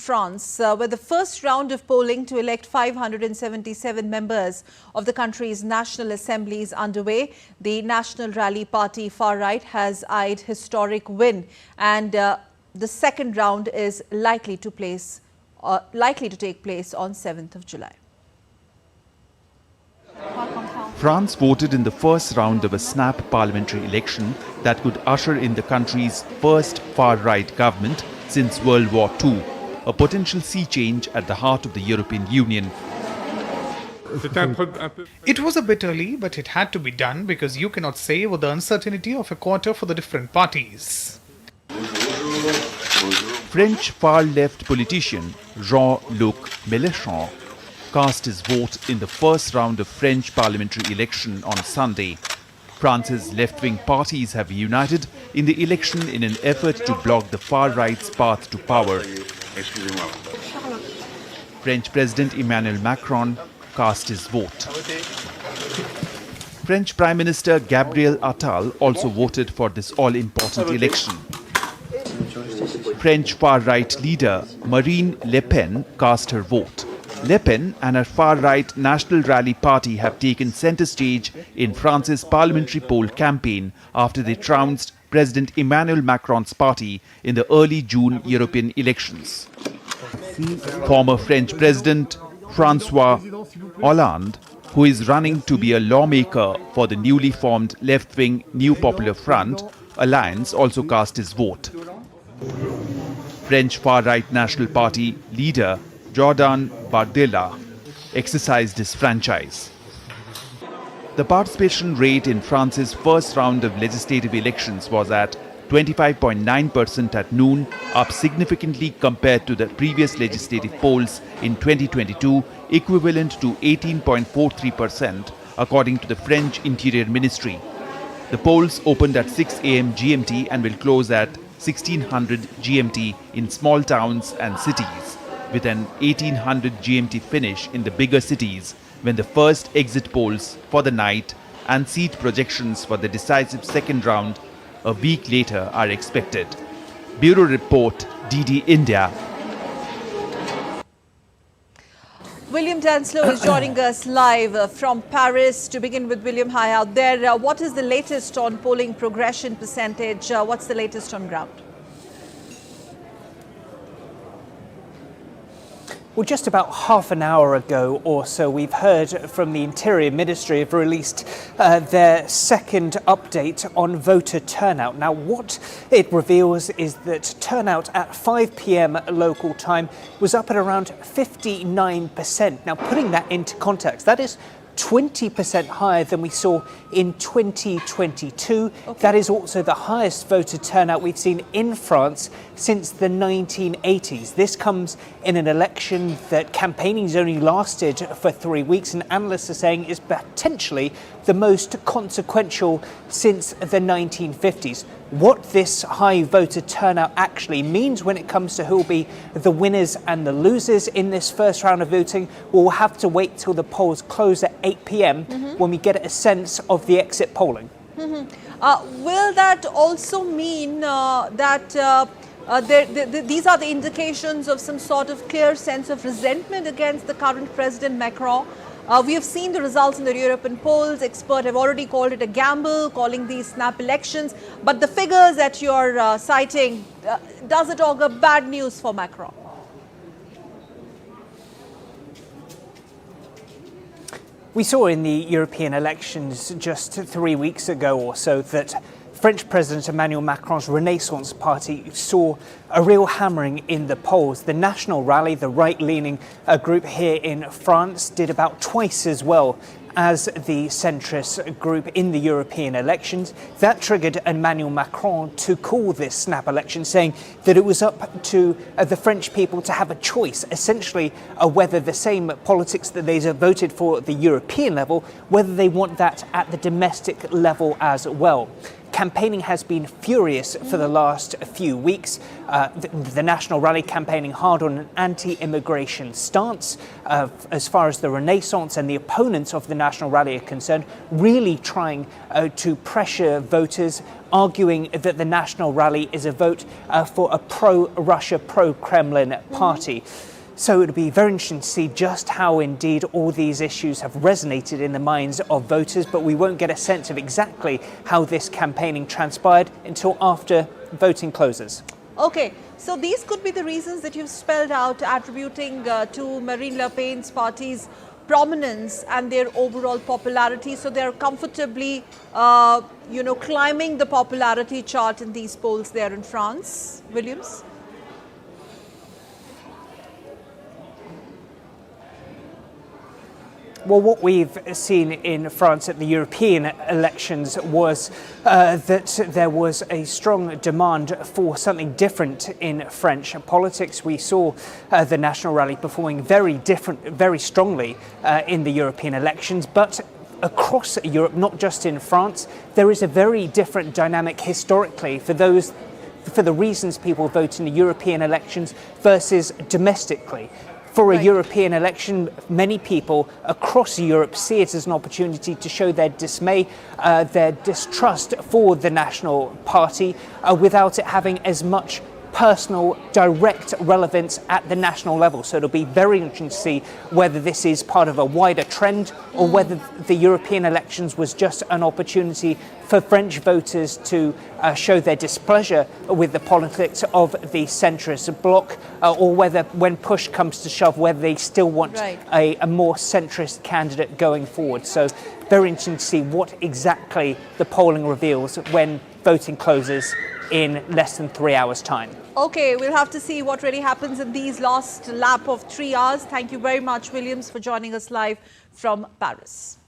France, where the first round of polling to elect 577 members of the country's National Assembly is underway. The National Rally Party far right has eyed historic win, and the second round is likely to take place on 7th of July. France voted in the first round of a snap parliamentary election that could usher in the country's first far-right government since World War II, a potential sea change at the heart of the European Union. It was a bit early, but it had to be done because you cannot say with the uncertainty of a quarter for the different parties. French far-left politician Jean-Luc Mélenchon cast his vote in the first round of French parliamentary election on Sunday. France's left-wing parties have united in the election in an effort to block the far-right's path to power. French President Emmanuel Macron cast his vote. French Prime Minister Gabriel Attal also voted for this all-important election. French far-right leader Marine Le Pen cast her vote. Le Pen and her far-right National Rally Party have taken centre stage in France's parliamentary poll campaign after they trounced President Emmanuel Macron's party in the early June European elections. Former French President François Hollande, who is running to be a lawmaker for the newly formed left-wing New Popular Front alliance, also cast his vote. French far-right National Party leader Jordan Bardella exercised his franchise. The participation rate in France's first round of legislative elections was at 25.9% at noon, up significantly compared to the previous legislative polls in 2022, equivalent to 18.43%, according to the French Interior Ministry. The polls opened at 6 a.m. GMT and will close at 1600 GMT in small towns and cities, with an 1800 GMT finish in the bigger cities when the first exit polls for the night and seat projections for the decisive second round a week later are expected. Bureau Report, DD India. William Danslow is joining us live from Paris. To begin with, William, hi out there. What is the latest on polling progression percentage? What's the latest on ground? Well, just about half an hour ago or so, we've heard from the Interior Ministry have released their second update on voter turnout. Now, what it reveals is that turnout at 5 p.m. local time was up at around 59%. Now, putting that into context, that is 20% higher than we saw in 2022. Okay. That is also the highest voter turnout we've seen in France since the 1980s. This comes in an election that campaigning's only lasted for 3 weeks, and analysts are saying is potentially the most consequential since the 1950s. What this high voter turnout actually means when it comes to who will be the winners and the losers in this first round of voting, we'll have to wait till the polls close at 8 p.m. when we get a sense of the exit polling. Will that also mean that these are the indications of some sort of clear sense of resentment against the current President Macron? We have seen the results in the European polls. Experts have already called it a gamble, calling these snap elections. But the figures that you're citing, does it augur bad news for Macron? We saw in the European elections just 3 weeks ago or so that French President Emmanuel Macron's Renaissance Party saw a real hammering in the polls. The National Rally, the right-leaning group here in France, did about twice as well as the centrist group in the European elections. That triggered Emmanuel Macron to call this snap election, saying that it was up to the French people to have a choice, essentially whether the same politics that they voted for at the European level, whether they want that at the domestic level as well. campaigning has been furious for the last few weeks. The National Rally campaigning hard on an anti-immigration stance. As far as the Renaissance and the opponents of the National Rally are concerned, really trying to pressure voters, arguing that the National Rally is a vote for a pro-Russia, pro-Kremlin party. So it'll be very interesting to see just how indeed all these issues have resonated in the minds of voters, but we won't get a sense of exactly how this campaigning transpired until after voting closes. Okay, so these could be the reasons that you've spelled out, attributing to Marine Le Pen's party's prominence and their overall popularity. So they're comfortably, climbing the popularity chart in these polls there in France. Williams? Well, what we've seen in France at the European elections was that there was a strong demand for something different in French politics. We saw the National Rally performing very strongly in the European elections, but across Europe, not just in France, there is a very different dynamic historically for the reasons people vote in the European elections versus domestically. For a European election, many people across Europe see it as an opportunity to show their dismay, their distrust for the National Party, without it having as much personal, direct relevance at the national level. So it'll be very interesting to see whether this is part of a wider trend or whether the European elections was just an opportunity for French voters to show their displeasure with the politics of the centrist bloc, or whether, when push comes to shove, whether they still want a more centrist candidate going forward. So very interesting to see what exactly the polling reveals when voting closes in less than 3 hours' time. Okay, we'll have to see what really happens in these last lap of 3 hours. Thank you very much, Williams, for joining us live from Paris.